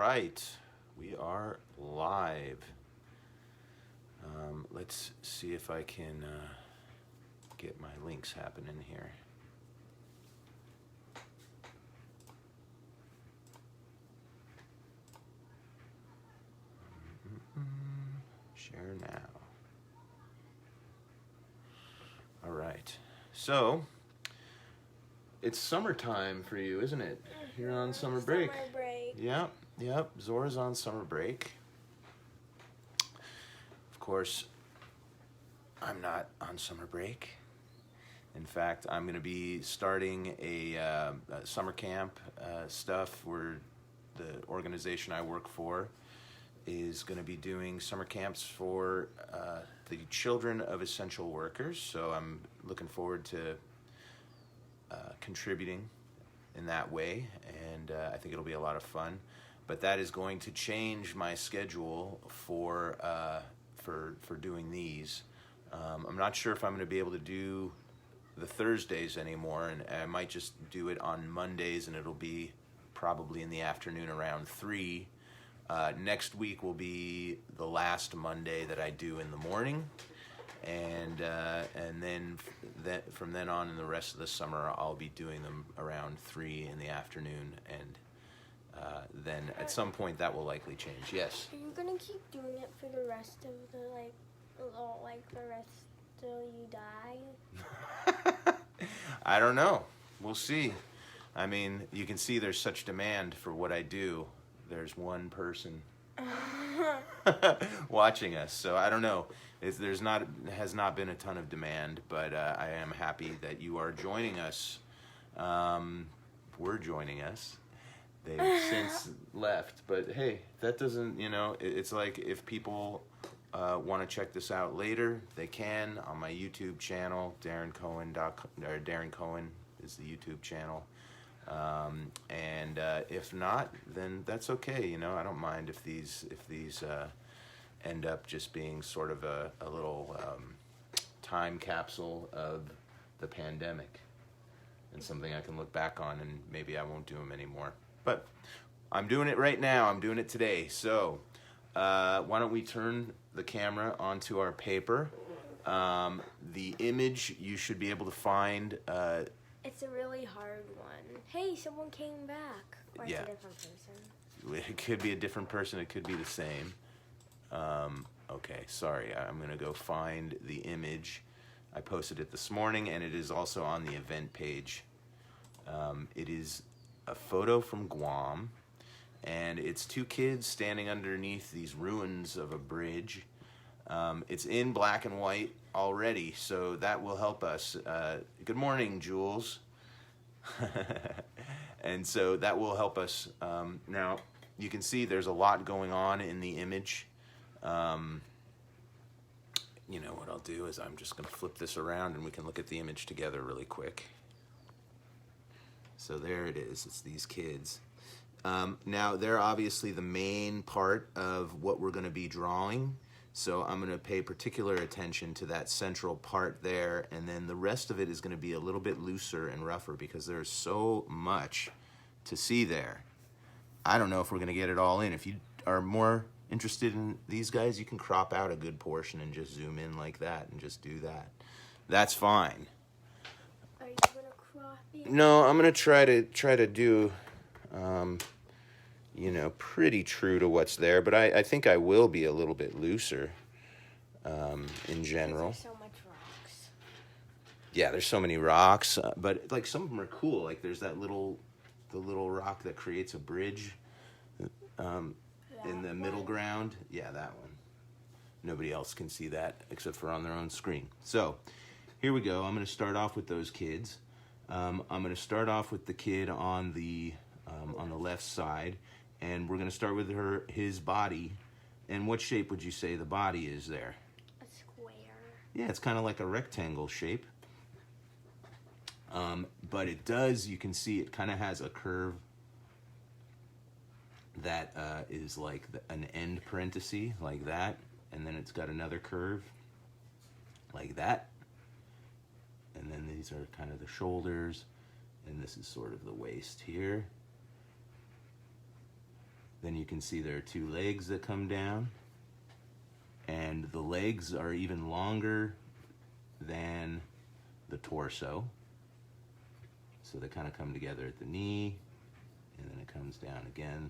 right, we are live. Let's see if I can get my links happening here. Share now. All right, so it's summertime for you, isn't it? You're on summer break. Summer break. Yep. Zora's on summer break. Of course, I'm not on summer break. In fact, I'm going to be starting a summer camp stuff where the organization I work for is going to be doing summer camps for the children of essential workers. So I'm looking forward to contributing in that way, and I think it'll be a lot of fun. But that is going to change my schedule for doing these. I'm not sure if I'm going to be able to do the Thursdays anymore, and I might just do it on Mondays, and it'll be probably in the afternoon around 3. Next week will be the last Monday that I do in the morning, and then from then on in the rest of the summer I'll be doing them around 3 in the afternoon, and then at some point that will likely change. Yes. Are you gonna keep doing it for the rest of the the rest till you die? I don't know. We'll see. I mean, you can see there's such demand for what I do. There's one person watching us, so I don't know. Has not been a ton of demand, but I am happy that you are joining us. We're joining us. They've since left, but hey, that doesn't, it's like if people want to check this out later, they can on my YouTube channel. Deron Cohen is the YouTube channel. And if not, then that's okay. I don't mind if these end up just being sort of a little time capsule of the pandemic and something I can look back on, and maybe I won't do them anymore. But I'm doing it right now. I'm doing it today. So why don't we turn the camera onto our paper? The image you should be able to find. It's a really hard one. Hey, someone came back. Or it's a different person. It could be a different person. It could be the same. Okay, sorry. I'm going to go find the image. I posted it this morning, and it is also on the event page. It is a photo from Guam, and it's 2 kids standing underneath these ruins of a bridge. It's in black and white already, so that will help us. Good morning, Jules. And so that will help us. Now, you can see there's a lot going on in the image. What I'll do is I'm just going to flip this around, and we can look at the image together really quick. So there it is. It's these kids. Now, they're obviously the main part of what we're going to be drawing. So I'm going to pay particular attention to that central part there, and then the rest of it is going to be a little bit looser and rougher because there's so much to see there. I don't know if we're going to get it all in. If you are more interested in these guys, you can crop out a good portion and just zoom in like that and just do that. That's fine. Are you going to crop it? No, I'm going to try to do pretty true to what's there, but I think I will be a little bit looser in general. There's so much rocks. Yeah, there's so many rocks, but like some of them are cool. Like there's the little rock that creates a bridge in the middle ground. Yeah, that one. Nobody else can see that except for on their own screen. So here we go. I'm going to start off with those kids. I'm going to start off with the kid on the left side. And we're going to start with his body. And what shape would you say the body is there? A square. Yeah, it's kind of like a rectangle shape. But it does, you can see it kind of has a curve that is like an end parenthesis, like that. And then it's got another curve, like that. And then these are kind of the shoulders. And this is sort of the waist here. Then you can see there are two legs that come down, and the legs are even longer than the torso. So they kind of come together at the knee, and then it comes down again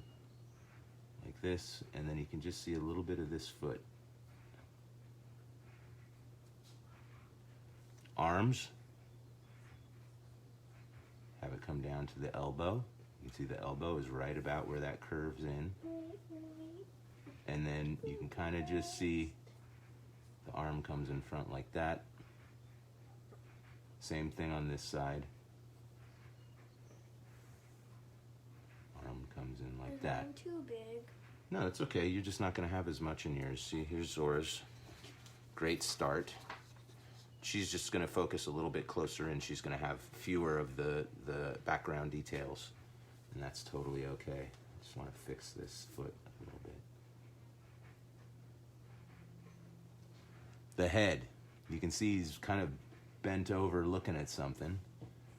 like this, and then you can just see a little bit of this foot. Arms have it come down to the elbow. You can see the elbow is right about where that curves in. And then you can kind of just see the arm comes in front like that. Same thing on this side. Arm comes in like that. I'm too big. No, it's okay. You're just not going to have as much in yours. See, here's Zora's. Great start. She's just going to focus a little bit closer, and she's going to have fewer of the background details. And that's totally okay. I just want to fix this foot a little bit. The head. You can see he's kind of bent over looking at something.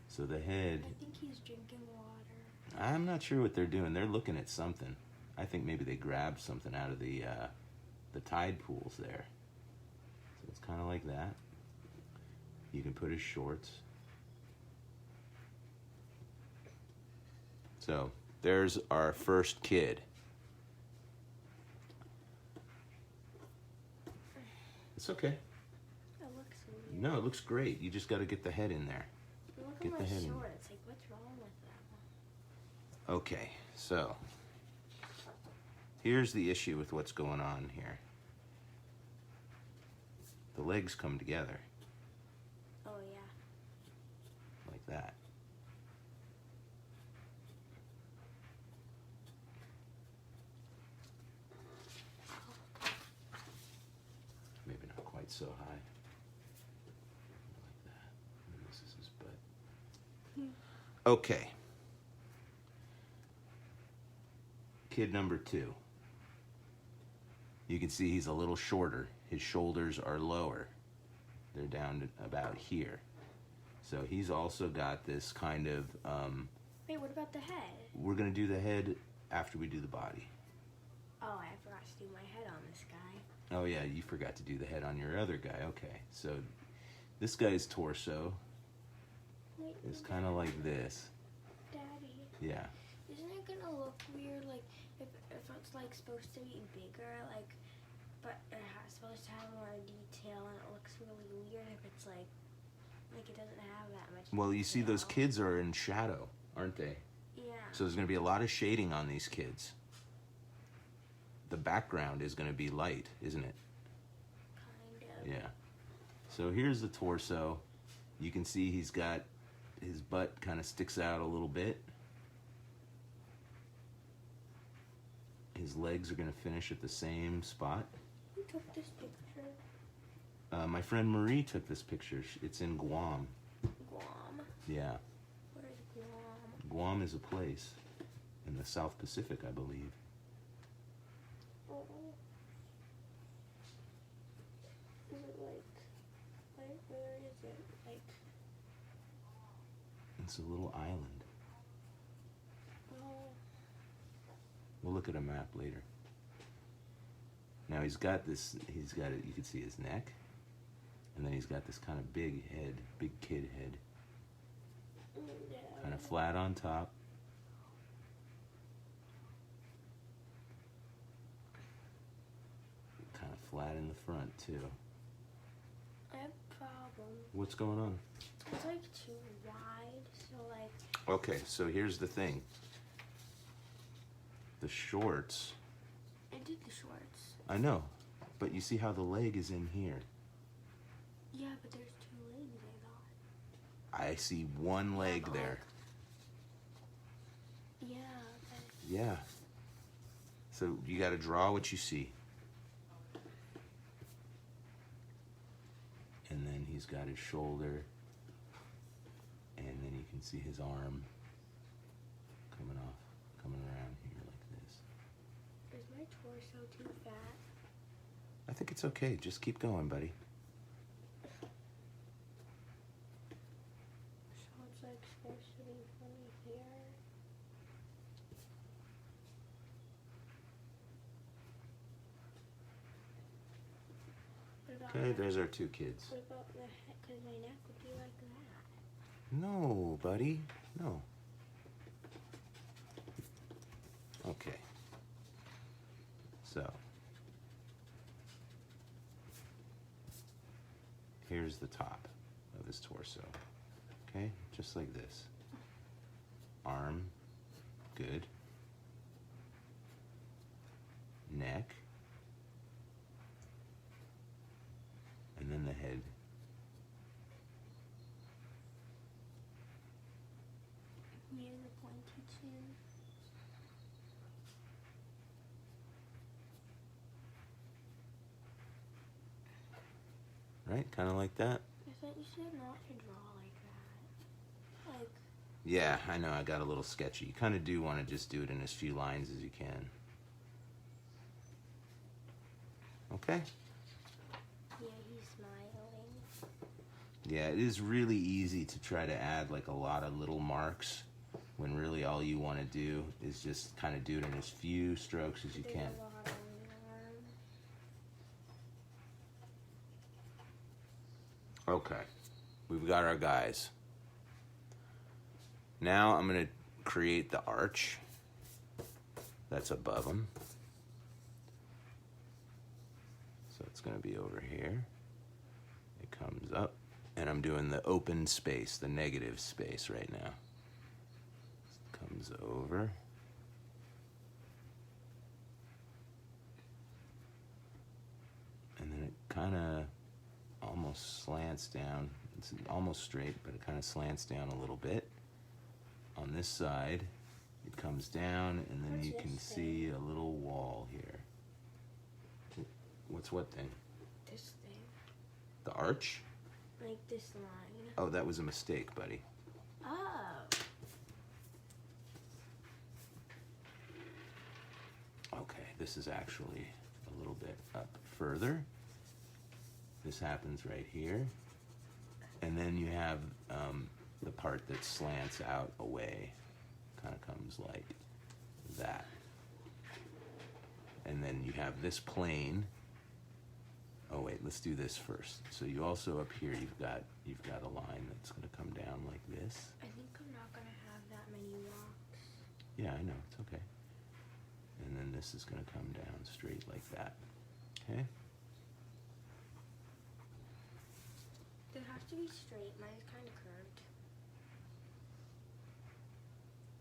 So the head... I think he's drinking water. I'm not sure what they're doing. They're looking at something. I think maybe they grabbed something out of the tide pools there. So it's kind of like that. You can put his shorts. So there's our first kid. It's okay. It looks weird. No, it looks great. You just got to get the head in there. Look Get at the my head in. shorts. Like, what's wrong with them? Okay, so here's the issue with what's going on here. The legs come together Oh, yeah. like that. Maybe not quite so high. Like that. And this is his butt. Okay. Kid number 2. You can see he's a little shorter. His shoulders are lower. They're down to about here. So he's also got this kind of... Wait, what about the head? we're going to do the head after we do the body. Oh, I forgot to do my head on this guy. Oh yeah, you forgot to do the head on your other guy. Okay, so this guy's torso Wait, is kind of like this. Daddy, Yeah. isn't it gonna look weird, like, if it's, like, supposed to be bigger, like, but supposed to have more detail, and it looks really weird if it's, like it doesn't have that much Well, you see those detail. kids are in shadow, aren't they? Yeah. So there's going to be a lot of shading on these kids. The background is going to be light, isn't it? Kind of. Yeah. So here's the torso. You can see he's got his butt kind of sticks out a little bit. His legs are going to finish at the same spot. Who took this picture? My friend Marie took this picture. It's in Guam. Guam. Yeah. Where's Guam? Guam is a place in the South Pacific, I believe. Oh. Is it where is it? Like, It's a little island. oh. We'll look at a map later. Now he's got it, you can see his neck. And then he's got this kind of big head, big kid head. Yeah. Kind of flat on top. Kind of flat in the front, too. I have a problem. What's going on? It's like too wide, so like. Okay, so here's the thing. The shorts, I did the shorts. I know, but you see how the leg is in here. Yeah, but there's 2 legs, I thought. I see one leg there. Yeah, but Yeah. So you got to draw what you see. And then he's got his shoulder. And then you can see his arm coming around here like this. is my torso too fat? I think it's okay. Just keep going, buddy. So it's like supposed to be funny here. Okay, there's our two kids. What about the head? Because my neck would be like that. No, buddy. No. Okay. So, here's the top of his torso. Okay, just like this. Arm, good. Neck. And then the head. Near the pointy chin. Right, kind of like that. I thought you said not to draw like that. Like. Yeah, I know, I got a little sketchy. You kind of do want to just do it in as few lines as you can. Okay? Yeah, he's smiling. Yeah, it is really easy to try to add like a lot of little marks when really all you want to do is just kind of do it in as few strokes as you There's can. a lot on the arm. Okay, we've got our guys. Now I'm going to create the arch that's above them. So it's going to be over here. It comes up, and I'm doing the open space, the negative space right now. Comes over. And then it kind of almost slants down. It's almost straight, but it kind of slants down a little bit. On this side, it comes down, and then What's you this can thing? see a little wall here. What's what thing? This thing. The arch? Like this line. Oh, that was a mistake, buddy. Oh. Okay, this is actually a little bit up further. This happens right here. And then you have the part that slants out away. Kind of comes like that. And then you have this plane. Oh wait, let's do this first. So you also up here you've got a line that's going to come down like this. I think I'm not going to have that many rocks. Yeah, I know, it's okay. And then this is going to come down straight like that. Okay? They have to be straight. Mine's kind of curved.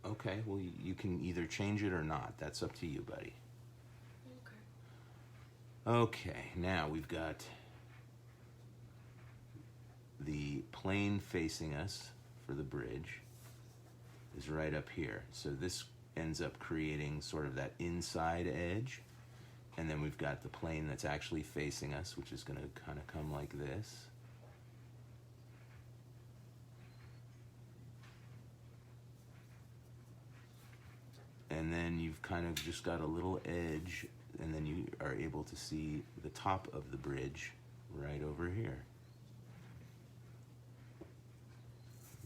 Okay, well you can either change it or not. That's up to you, buddy. Okay. Okay, now we've got the plane facing us for the bridge is right up here. So this ends up creating sort of that inside edge. And then we've got the plane that's actually facing us, which is going to kind of come like this. And then you've kind of just got a little edge, and then you are able to see the top of the bridge right over here.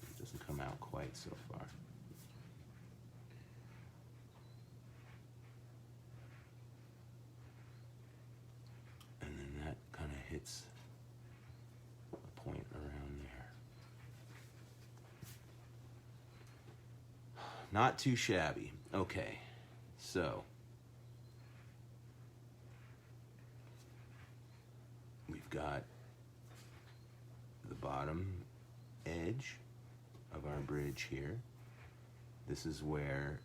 It doesn't come out quite so far. And then that kind of hits a point around there. Not too shabby. Okay, so we've got the bottom edge of our bridge here. This is where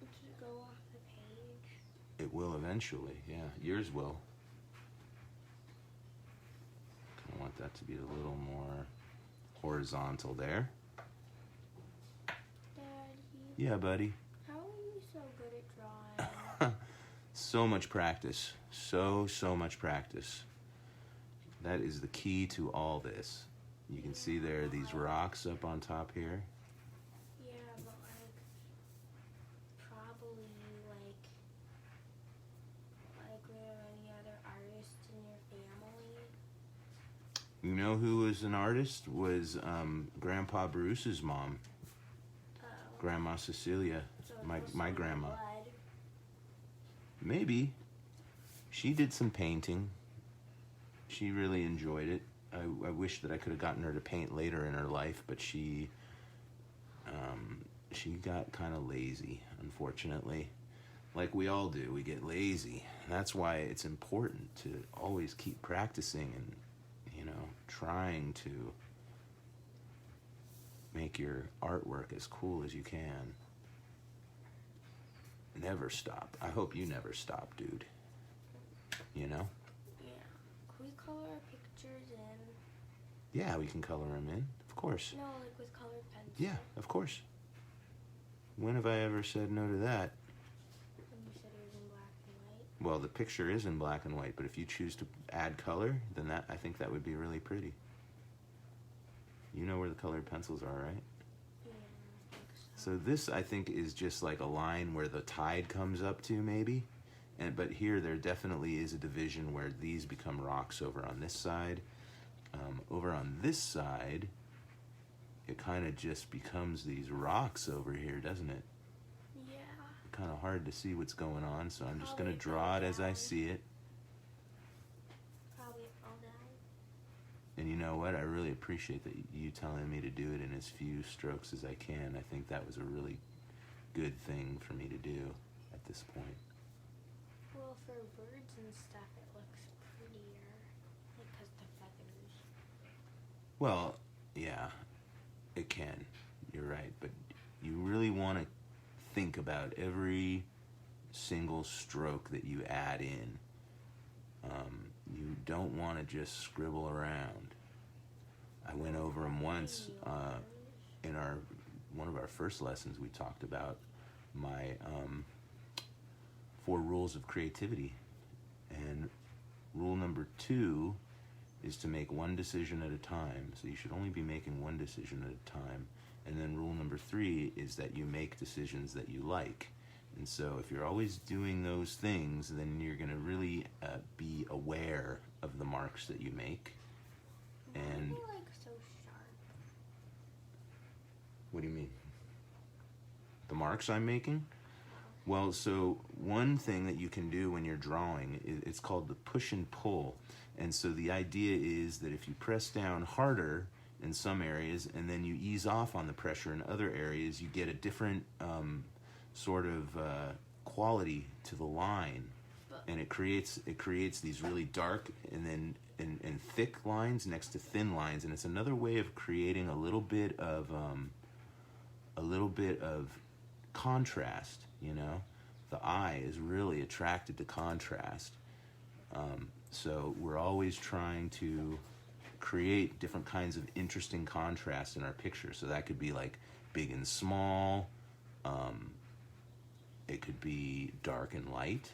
Does it go off the page? it will eventually, yeah, yours will. Kind of want that to be a little more horizontal there. Daddy, Yeah, buddy. how are you so good at drawing? So much practice. So much practice. That is the key to all this. You can see there are these rocks up on top here. Yeah, but like, probably like were there any other artists in your family? You know who was an artist? Was Grandpa Bruce's mom, Oh. Grandma Cecilia, So my it's also grandma. blood. Maybe. She did some painting. she really enjoyed it. I wish that I could have gotten her to paint later in her life, but she got kind of lazy, unfortunately. Like we all do, we get lazy. And that's why it's important to always keep practicing and, trying to make your artwork as cool as you can. Never stop. I hope you never stop, dude. You know? Yeah. Can we color our pictures in? Yeah, we can color them in. Of course. No, like with colored pencil. Yeah, of course. When have I ever said no to that? When you said it was in black and white. Well, the picture is in black and white, but if you choose to add color, then I think that would be really pretty. You know where the colored pencils are, right? Yeah, I think so. So this, I think, is just like a line where the tide comes up to, maybe. But here, there definitely is a division where these become rocks over on this side. Over on this side, it kind of just becomes these rocks over here, doesn't it? Yeah. Kind of hard to see what's going on, so I'm just going to Probably draw it as I down. see it. Probably all down. And you know what? I really appreciate that you telling me to do it in as few strokes as I can. I think that was a really good thing for me to do at this point. Well, for birds and stuff, it looks prettier. Like, 'cause the feathers. Well, yeah, it can. You're right. But you really want to think about every single stroke that you add in. You don't want to just scribble around. I went over them once in one of our first lessons. We talked about my 4 rules of creativity, and rule number 2 is to make one decision at a time. So you should only be making one decision at a time. And then rule number 3 is that you make decisions that you like. And so if you're always doing those things, then you're going to really be aware of the marks that you make. Why And are they, like, so sharp? what do you mean? The marks I'm making? Well, so one thing that you can do when you're drawing, it's called the push and pull. And so the idea is that if you press down harder in some areas and then you ease off on the pressure in other areas, you get a different sort of quality to the line, and it creates these really dark and thick lines next to thin lines, and it's another way of creating a little bit of contrast. The eye is really attracted to contrast, so we're always trying to create different kinds of interesting contrast in our picture. So that could be like big and small. It could be dark and light.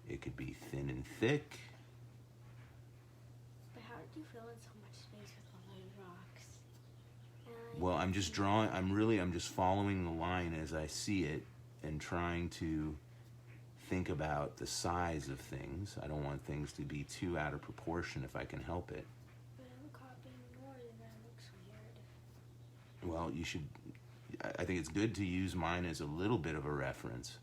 It could be thin and thick. But how did you fill in so much space with all those rocks? Well, I'm just following the line as I see it and trying to think about the size of things. I don't want things to be too out of proportion if I can help it. But I'm copying yours and that looks weird. Well, I think it's good to use mine as a little bit of a reference,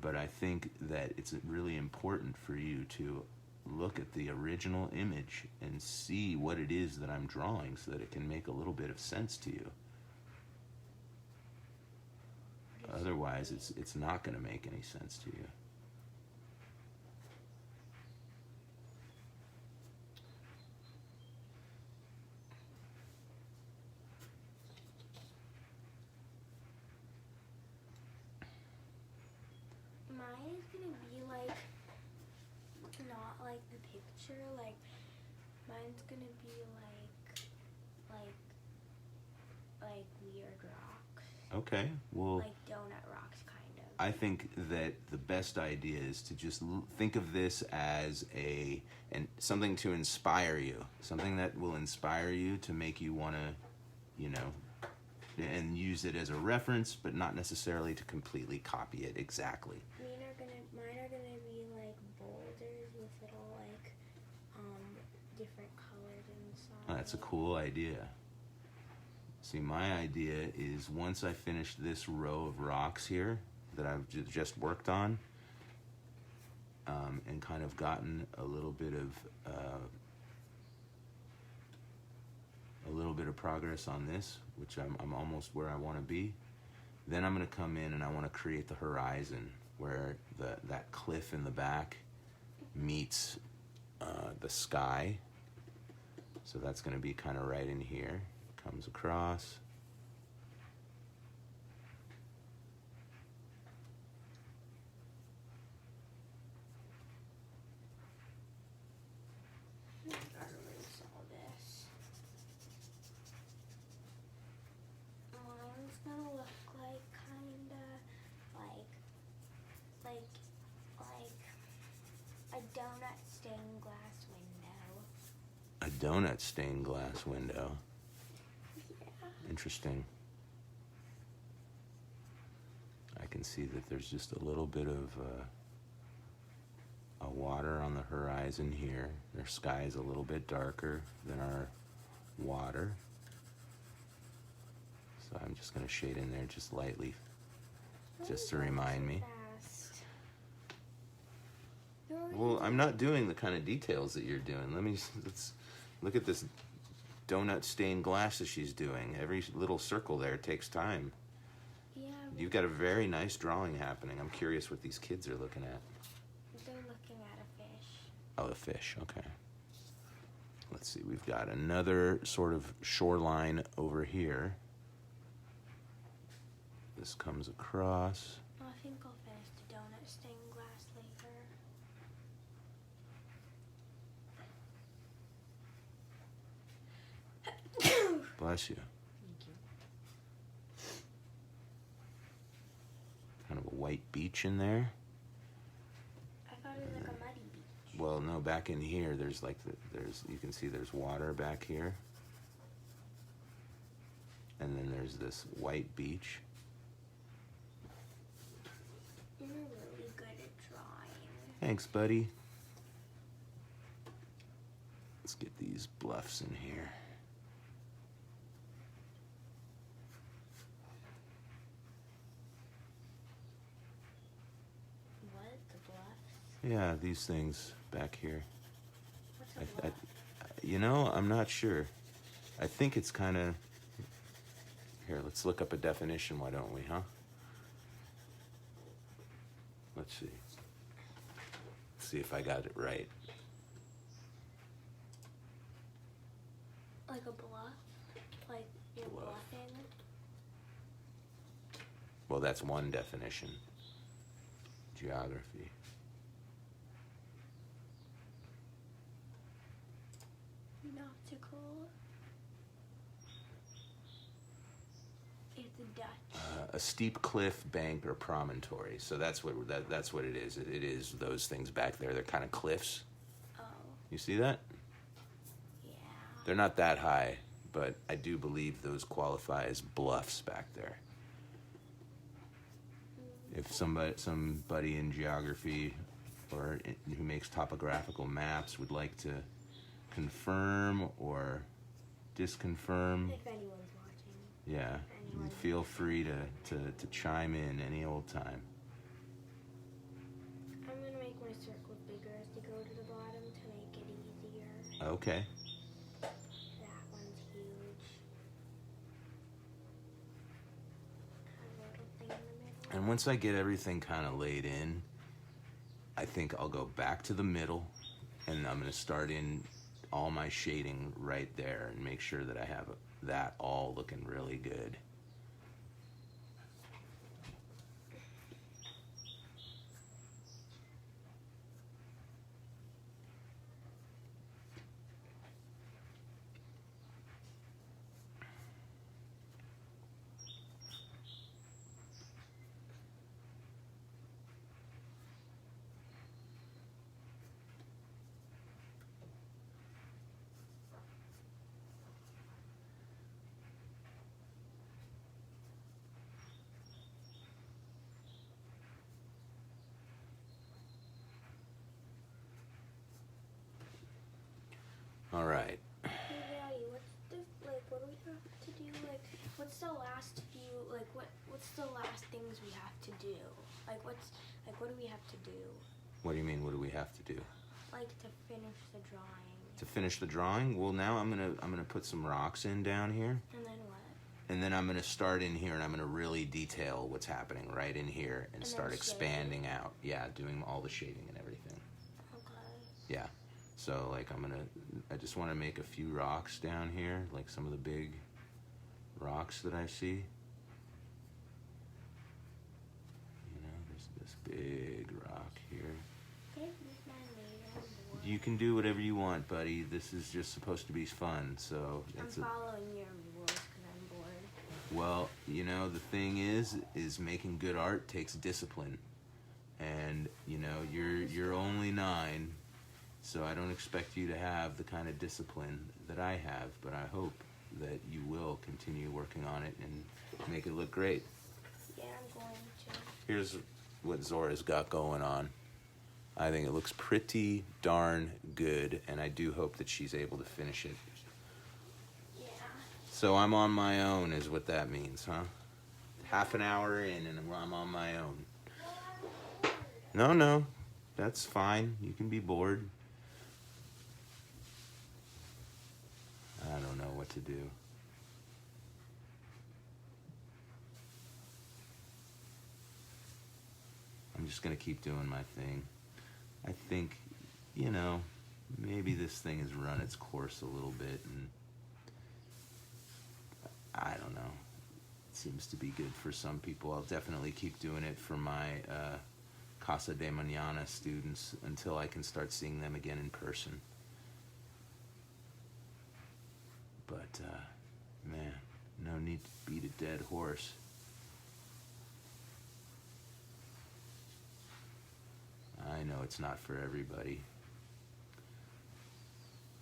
but I think that it's really important for you to look at the original image and see what it is that I'm drawing so that it can make a little bit of sense to you. Otherwise, it's not going to make any sense to you. Mine is gonna be like not like the picture. Like mine's gonna be like weird rocks. Okay, well, Like donut rocks, kind of. I think that the best idea is to just think of this as something to inspire you, something that will inspire you to make you want to, and use it as a reference, but not necessarily to completely copy it exactly. Mine are gonna be like boulders with little like different colors inside. Oh, that's a cool idea. See, my idea is once I finish this row of rocks here that I've just worked on, and kind of gotten a little bit of a little bit of progress on this, which I'm almost where I want to be. Then I'm going to come in and I want to create the horizon where that cliff in the back meets the sky. So that's going to be kind of right in here. Comes across. Mine's gonna look like like a donut stained glass window. A donut stained glass window. Yeah. Interesting. I can see that there's just a little bit of water on the horizon here. Their sky is a little bit darker than our water. So I'm just going to shade in there just lightly, just to remind me. Well, I'm not doing the kind of details that you're doing. Let's look at this donut stained glass that she's doing. Every little circle there takes time. Yeah. You've got a very nice drawing happening. I'm curious what these kids are looking at. They're looking at a fish. Oh, the fish. Okay. Let's see. We've got another sort of shoreline over here. This comes across. I think I'll finish the donut stained glass later. Bless you. Thank you. Kind of a white beach in there. I thought it was like a muddy beach. Well, no, back in here, there's like you can see there's water back here, and then there's this white beach. You're really good at drawing. Thanks, buddy. Let's get these bluffs in here. What? The bluffs? Yeah, these things back here. What's a bluff? You know, I'm not sure. I think it's kind of... Here, let's look up a definition, why don't we, huh? Let's see. Let's see if I got it right. Like a bluff? Like you're Bluff. bluffing? Well, that's one definition. Geography. Nautical. It's a Dutch. A steep cliff, bank, or promontory. So that's what it is. It is those things back there. They're kind of cliffs. Oh, You see that? yeah. They're not that high, but I do believe those qualify as bluffs back there. If somebody in geography or who makes topographical maps would like to confirm or disconfirm, If anyone's watching. yeah, Anyone. feel free to chime in any old time. I'm gonna make my circles bigger as they go to the bottom to make it easier. Okay. That one's huge. A little thing in the middle. And once I get everything kind of laid in, I think I'll go back to the middle and I'm going to start in all my shading right there and make sure that I have that all looking really good. All right. Hey, Daddy, what do we have to do? What's the last few, what's the last things we have to do? What do we have to do? What do you mean, what do we have to do? like to finish the drawing. To finish the drawing? Well, now I'm gonna put some rocks in down here. And then what? And then I'm gonna start in here, and I'm gonna really detail what's happening right in here, and start expanding out. Yeah, doing all the shading and everything. Okay. Yeah. So like I just want to make a few rocks down here, like some of the big rocks that I see. You know, there's this big rock here. Can I use my later board? You can do whatever you want, buddy. This is just supposed to be fun. So I'm following your rules because I'm bored. Well, you know, the thing is making good art takes discipline. And, you know, you're only 9, so I don't expect you to have the kind of discipline that I have, but I hope that you will continue working on it and make it look great. Yeah, I'm going to. Here's what Zora's got going on. I think it looks pretty darn good, and I do hope that she's able to finish it. Yeah. So I'm on my own is what that means, huh? Half an hour in and I'm on my own. No, that's fine. You can be bored. I don't know what to do. I'm just gonna keep doing my thing. I think, you know, maybe this thing has run its course a little bit, and I don't know. It seems to be good for some people. I'll definitely keep doing it for my Casa de Mañana students until I can start seeing them again in person. But, man, no need to beat a dead horse. I know it's not for everybody.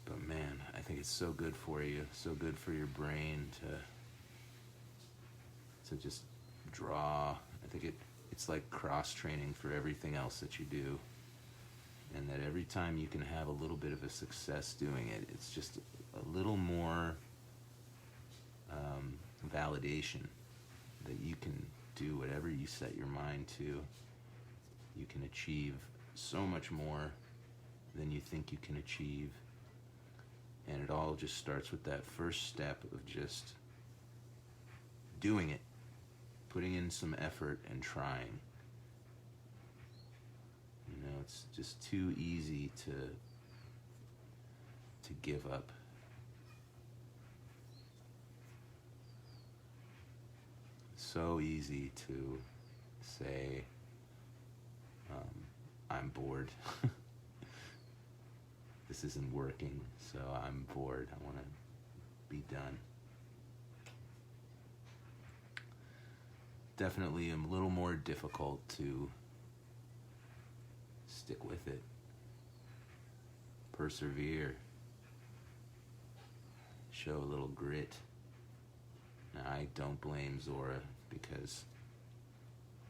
But man, I think it's so good for you, so good for your brain to just draw. I think it's like cross-training for everything else that you do. And that every time you can have a little bit of a success doing it, it's just a little more validation that you can do whatever you set your mind to. You can achieve so much more than you think you can achieve. And it all just starts with that first step of just doing it, putting in some effort and trying. You know, it's just too easy to give up. So easy to say, I'm bored. This isn't working, so I'm bored. I want to be done. Definitely a little more difficult to stick with it. Persevere. Show a little grit. Now, I don't blame Zora because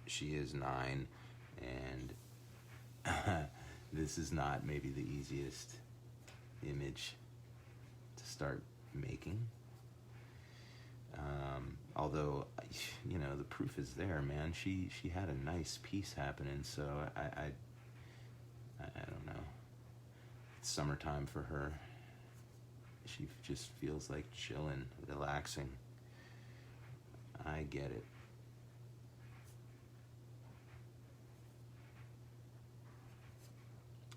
she is 9 and this is not maybe the easiest image to start making. Although, you know, the proof is there, man. She had a nice piece happening, so I don't know. It's summertime for her. She just feels like chilling, relaxing. I get it.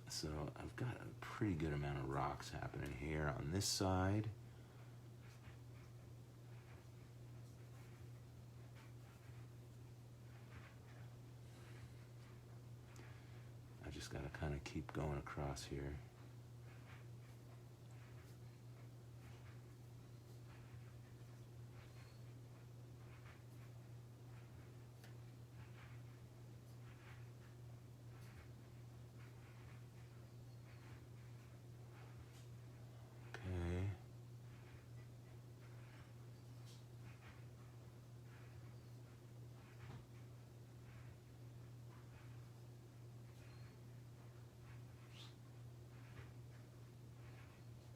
So I've got a pretty good amount of rocks happening here on this side. I just gotta kind of keep going across here.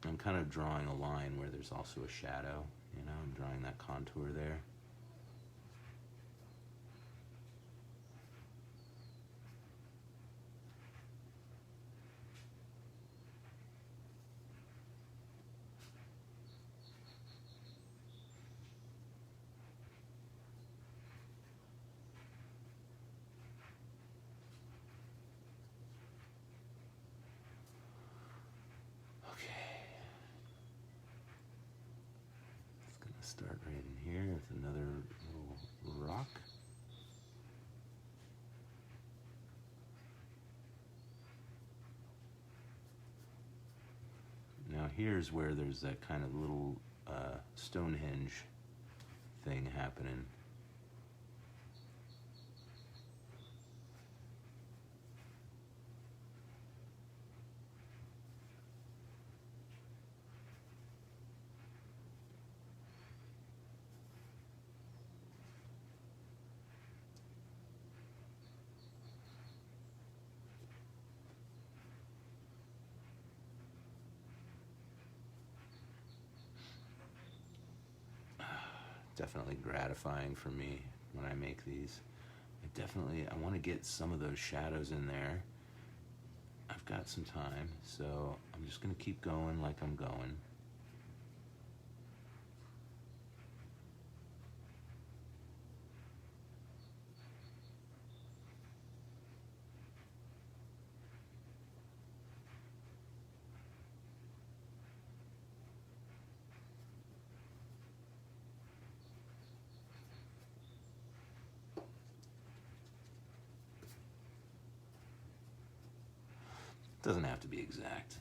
I'm kind of drawing a line where there's also a shadow, you know, I'm drawing that contour there. start right in here with another little rock. Now here's where there's that kind of little Stonehenge thing happening. Definitely gratifying for me when I make these. I want to get some of those shadows in there. I've got some time, so I'm just going to keep going like I'm going. Doesn't have to be exact.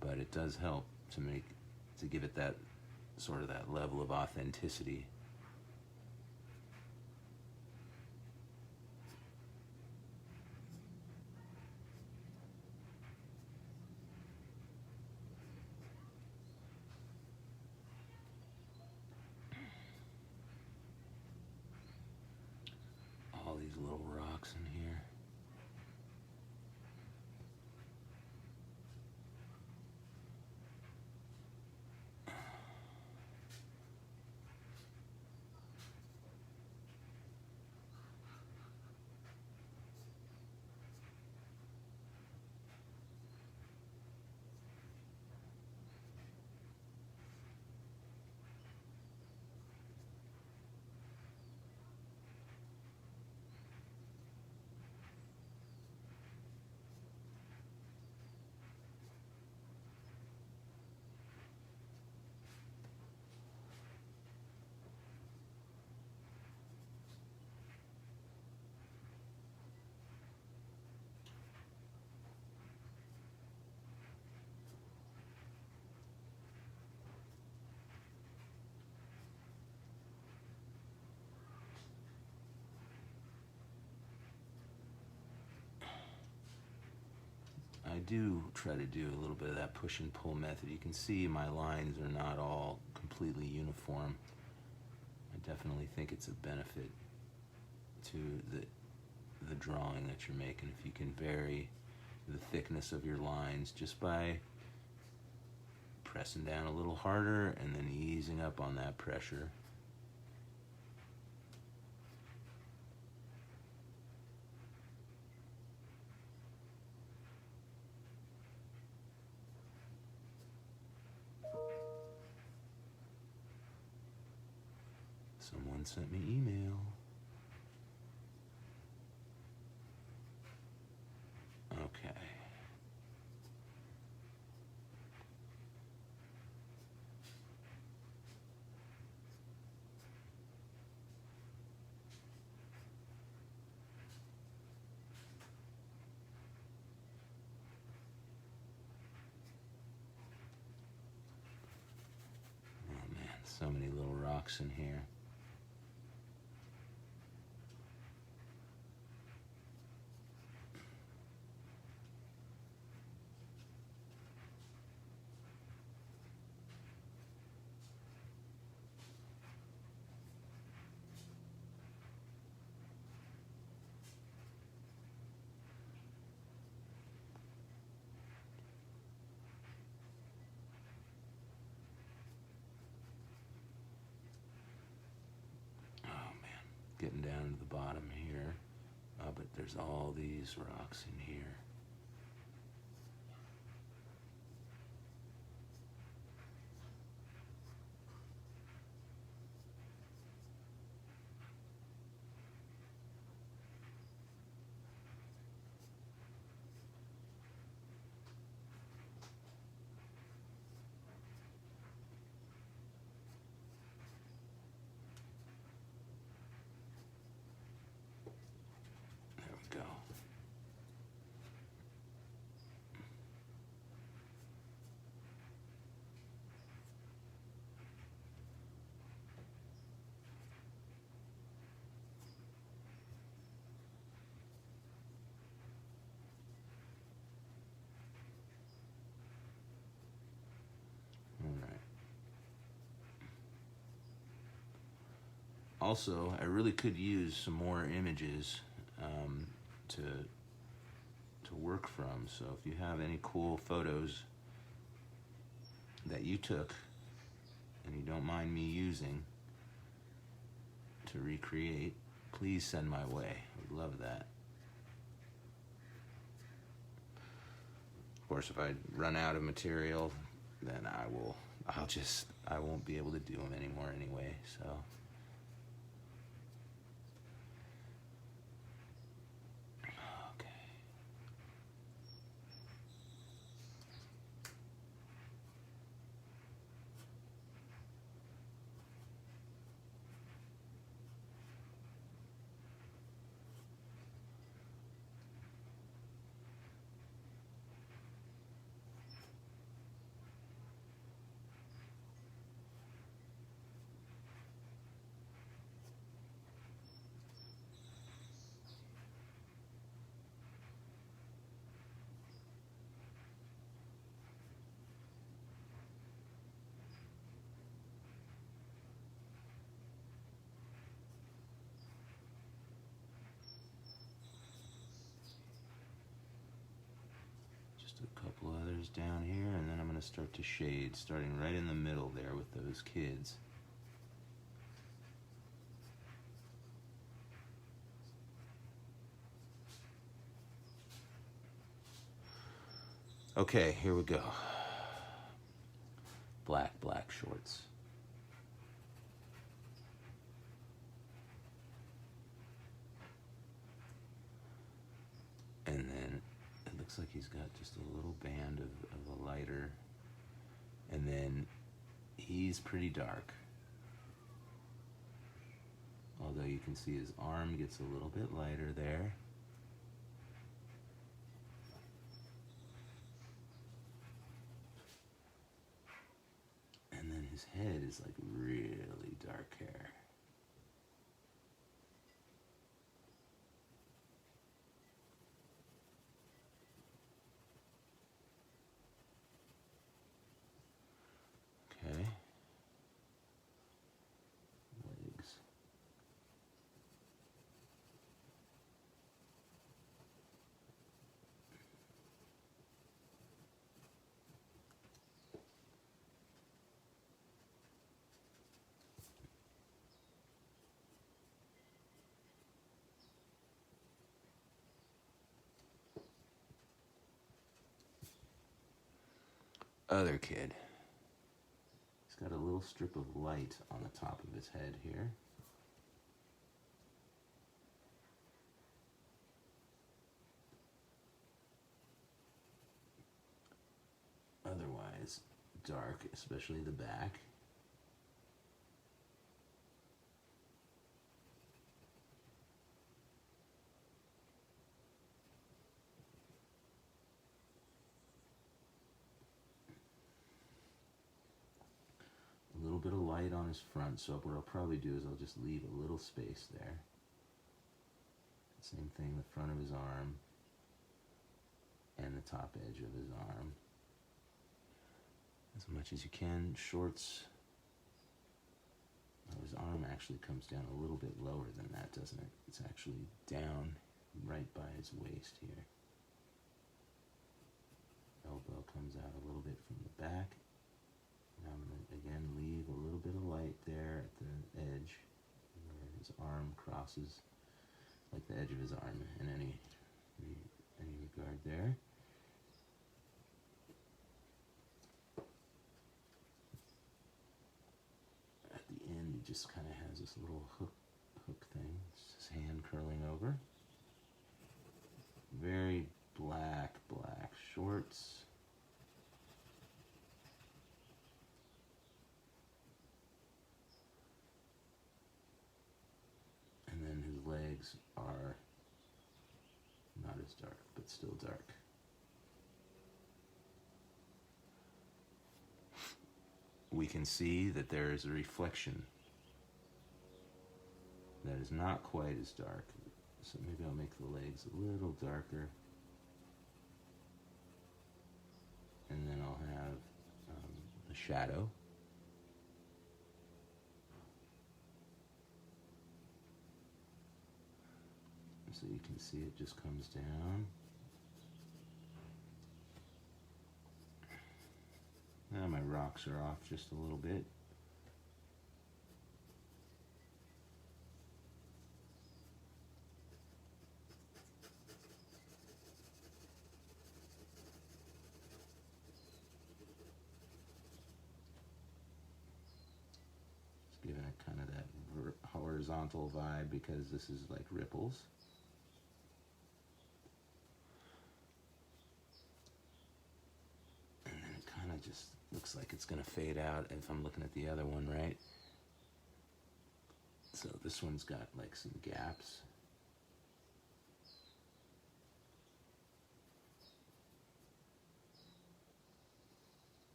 But it does help to give it that sort of that level of authenticity. All these little rocks in here. I do try to do a little bit of that push and pull method. You can see my lines are not all completely uniform. I definitely think it's a benefit to the drawing that you're making if you can vary the thickness of your lines just by pressing down a little harder and then easing up on that pressure. Someone sent me email. Okay. Oh man, so many little rocks in here. Getting down to the bottom here, but there's all these rocks in here. Also, I really could use some more images to work from. So if you have any cool photos that you took and you don't mind me using to recreate, please send my way. I'd love that. Of course, if I run out of material, then I won't be able to do them anymore anyway, so. Okay. A couple others down here, and then I'm going to start to shade, starting right in the middle there with those kids. Okay, here we go. Black shorts. And then it looks like he's got just a little band of a lighter. And then he's pretty dark. Although you can see his arm gets a little bit lighter there. And then his head is like really dark hair. Okay. Legs. Other kid. He's got a little strip of light on the top of his head here. Otherwise, dark, especially the back. A little bit of light on his front, so what I'll probably do is I'll just leave a little space there. Same thing, the front of his arm and the top edge of his arm. As much as you can. Shorts. Oh, his arm actually comes down a little bit lower than that, doesn't it? It's actually down right by his waist here. Elbow comes out a little bit from the back. Now I'm going to again leave a little bit of light there at the edge where his arm crosses, like the edge of his arm in any regard there. At the end, he just kind of has this little hook thing. It's his hand curling over. Very black shorts. And then his legs are not as dark, but still dark. We can see that there is a reflection that is not quite as dark. So maybe I'll make the legs a little darker. And then I'll have the shadow. so you can see it just comes down. Now my rocks are off just a little bit. Just giving it kind of that horizontal vibe because this is like ripples. And then it kind of just looks like it's going to fade out if I'm looking at the other one, right? So this one's got like some gaps.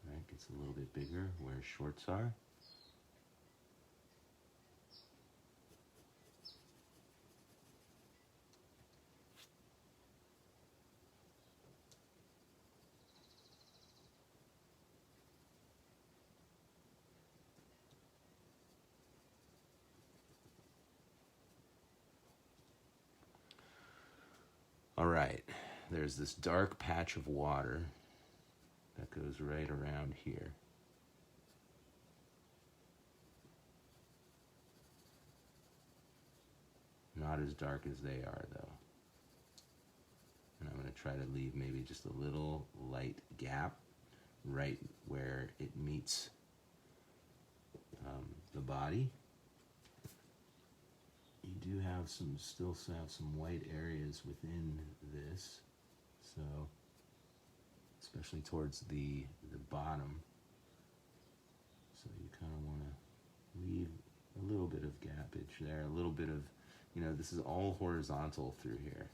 Right, gets a little bit bigger where shorts are. All right, there's this dark patch of water that goes right around here. Not as dark as they are, though. And I'm going to try to leave maybe just a little light gap right where it meets the body. You do have still have some white areas within this, so especially towards the bottom. So you kind of want to leave a little bit of gappage there, a little bit of, this is all horizontal through here.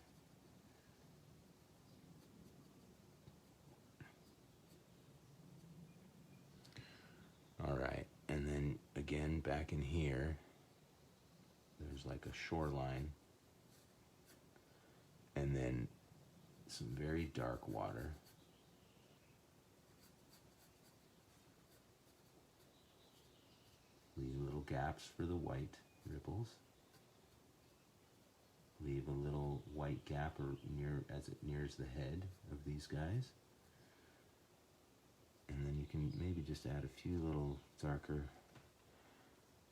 All right, and then again back in here, there's like a shoreline, and then some very dark water. Leave little gaps for the white ripples. Leave a little white gap as it nears the head of these guys. And then you can maybe just add a few little darker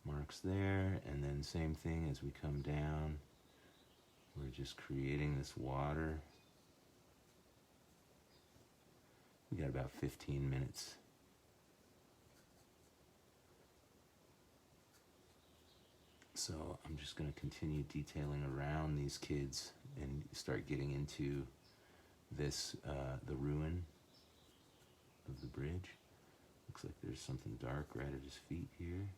marks there, and then same thing as we come down, we're just creating this water. We got about 15 minutes. So I'm just going to continue detailing around these kids and start getting into this, the ruin of the bridge. Looks like there's something dark right at his feet here.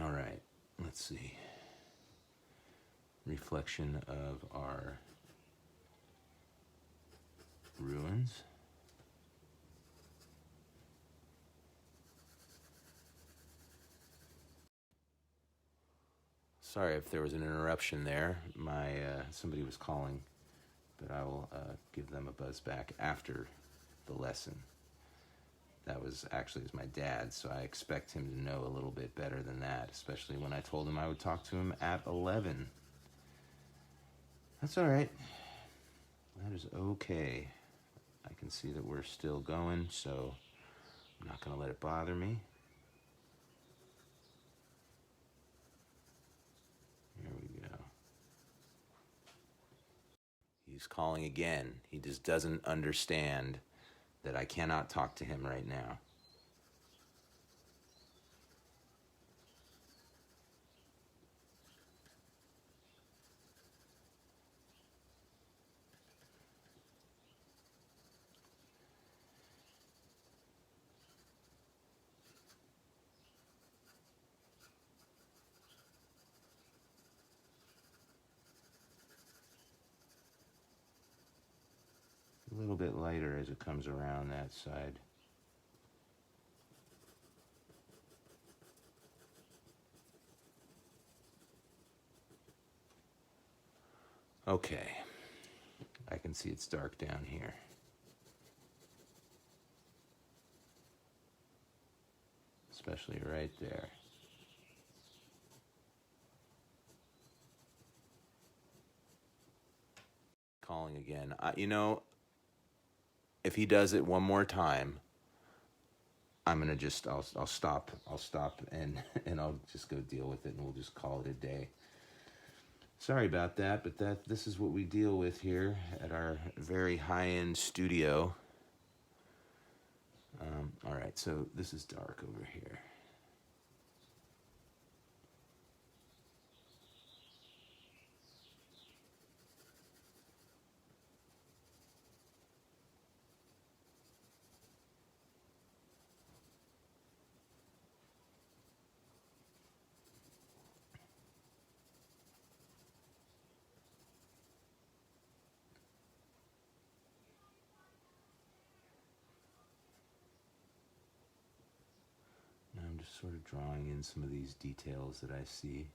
All right, let's see. Reflection of our ruins. Sorry if there was an interruption there. Somebody was calling, but I will give them a buzz back after the lesson. That was actually my dad, so I expect him to know a little bit better than that, especially when I told him I would talk to him at 11. That's all right. That is okay. I can see that we're still going, so I'm not going to let it bother me. Here we go. He's calling again. He just doesn't understand that I cannot talk to him right now. little bit lighter as it comes around that side. Okay, I can see it's dark down here. Especially right there. Calling again. You know, if he does it one more time, I'm gonna just I'll stop and I'll just go deal with it, and we'll just call it a day. Sorry about that, but this is what we deal with here at our very high-end studio. All right, so this is dark over here. Now I'm just sort of drawing in some of these details that I see.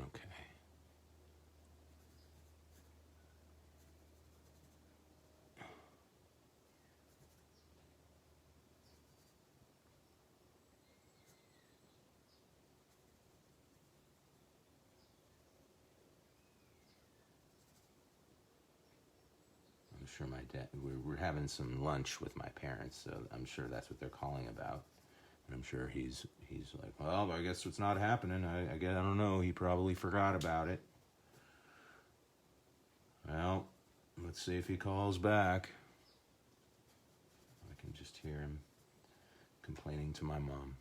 Okay. I'm sure my dad, we're having some lunch with my parents, so I'm sure that's what they're calling about. And I'm sure he's like, well, I guess it's not happening. I guess, I don't know. He probably forgot about it. Well, let's see if he calls back. I can just hear him complaining to my mom.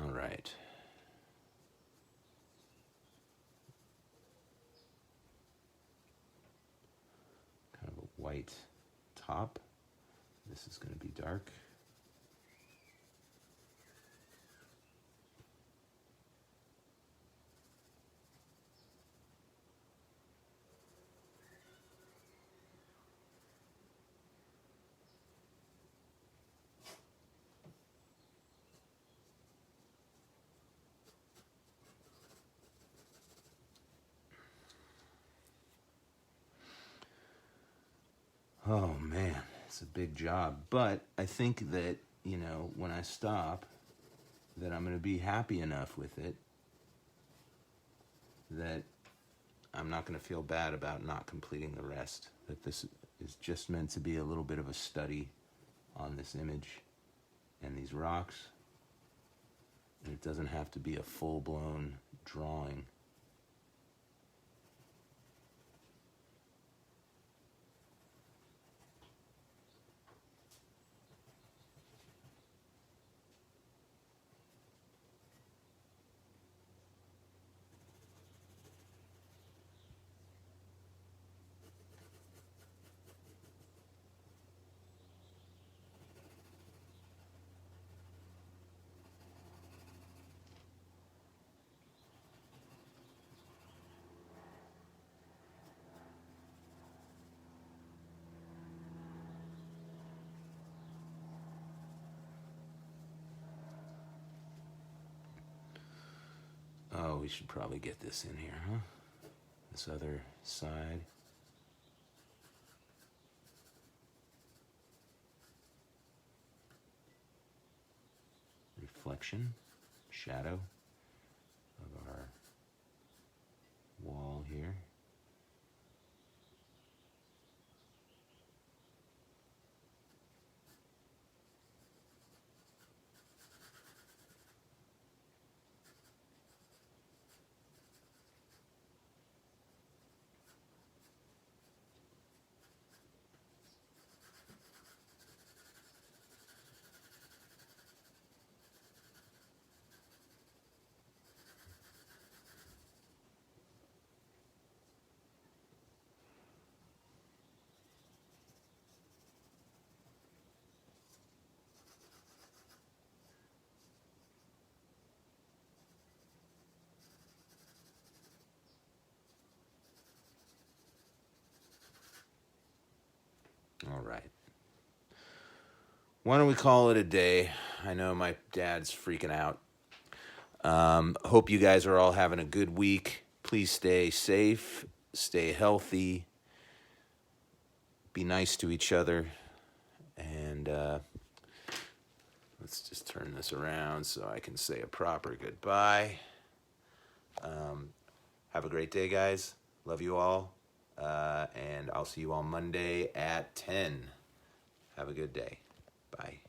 All right. Kind of a white top. This is going to be dark. Oh man, it's a big job. But I think that, you know, when I stop, that I'm going to be happy enough with it that I'm not going to feel bad about not completing the rest. That this is just meant to be a little bit of a study on this image and these rocks. And it doesn't have to be a full-blown drawing. Oh, we should probably get this in here, huh? This other side. reflection, shadow of our wall here. All right. Why don't we call it a day? I know my dad's freaking out. Hope you guys are all having a good week. Please stay safe, stay healthy, be nice to each other, and let's just turn this around so I can say a proper goodbye. Have a great day, guys. Love you all, and I'll see you all Monday at 10. Have a good day. Bye.